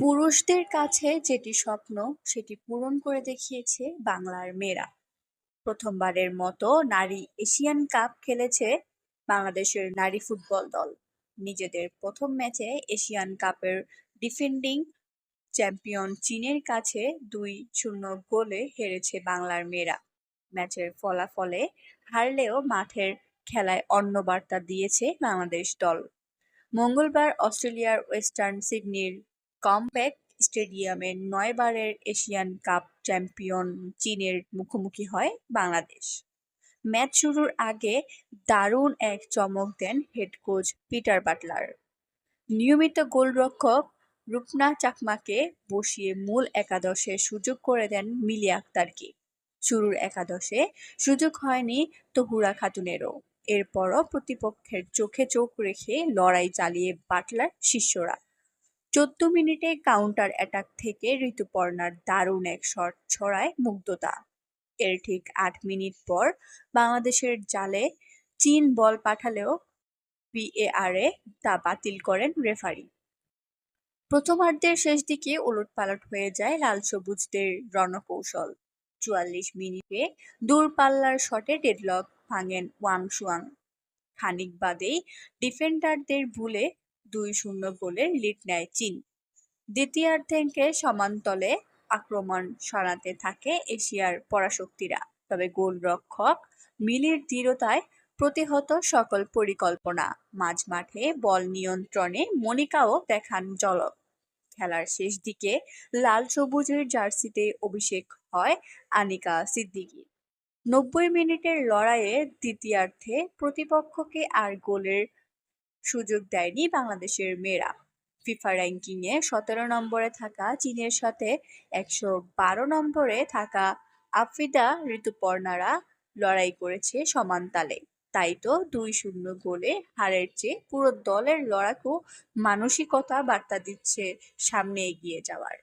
পুরুষদের কাছে যেটি স্বপ্ন সেটি পূরণ করে দেখিয়েছে বাংলার মেয়েরা। প্রথমবারের মতো নারী এশিয়ান কাপ খেলেছে বাংলাদেশের নারী ফুটবল দল। নিজেদের প্রথম ম্যাচে এশিয়ান কাপের ডিফেন্ডিং চ্যাম্পিয়ন চীনের কাছে ২-০ গোলে হেরেছে বাংলার মেয়েরা। ম্যাচের ফলাফলে হারলেও মাঠের খেলায় অন্য বার্তা দিয়েছে বাংলাদেশ দল। মঙ্গলবার অস্ট্রেলিয়ার ওয়েস্টার্ন সিডনির কমব্যাক স্টেডিয়ামে ৯ বারের এশিয়ান কাপ চ্যাম্পিয়ন চীনের মুখোমুখি হয় বাংলাদেশ। ম্যাচ শুরুর আগে দারুণ এক চমক দেন হেড কোচ পিটার বাটলার। নিয়মিত গোলরক্ষক রুপনা চাকমাকে বসিয়ে মূল একাদশে সুযোগ করে দেন মিলি আক্তারকে। শুরুর একাদশে সুযোগ হয়নি তহুরা খাতুনেরও। এরপরও প্রতিপক্ষের চোখে চোখ রেখে লড়াই চালিয়ে বাটলার শিষ্যরা। ১৪ মিনিটে কাউন্টার অ্যাটাক থেকে ঋতুপর্ণার দারুণ এক শট ছড়ায় মুগ্ধতা। এর ঠিক ৮ মিনিট পর বাংলাদেশের জালে চীন বল পাঠালেও ভিএআরে তা বাতিল করেন রেফারি। প্রথমার্ধের শেষ দিকে ওলটপালট হয়ে যায় লাল সবুজদের রণকৌশল। ৪৪ মিনিটে দূরপাল্লার শটে ডেডলক ভাঙেন ওয়াং শুয়াং। খানিক বাদেই ডিফেন্ডারদের ভুলে ২-০ গোলের লিড নেয় চীন। দ্বিতীয়ার্ধে সমান্তলে আক্রমণ সরাতে থাকে এশিয়ার পরাশক্তিরা, তবে গোলরক্ষক মিলির দৃঢ়তায় প্রতিহত সকল পরিকল্পনা। মাঝমাঠে বল নিয়ন্ত্রণে মনিকাও দেখান ঝলক। খেলার শেষ দিকে লাল সবুজের জার্সিতে অভিষেক হয় আনিকা সিদ্দিকীর। ৯০ মিনিটের লড়াইয়ে দ্বিতীয়ার্ধে প্রতিপক্ষকে আর গোলের সুযোগ দেয়নি বাংলাদেশের মেয়েরা। ফিফা র্যাঙ্কিংয়ে ১৭ নম্বরে থাকা চীনের সাথে ১১২ নম্বরে থাকা আফ্রিদা ঋতুপর্ণারা লড়াই করেছে সমান তালে। তাই তো ২-০ গোলে হারের চেয়ে পুরো দলের লড়াকু মানসিকতা বার্তা দিচ্ছে সামনে এগিয়ে যাওয়ার।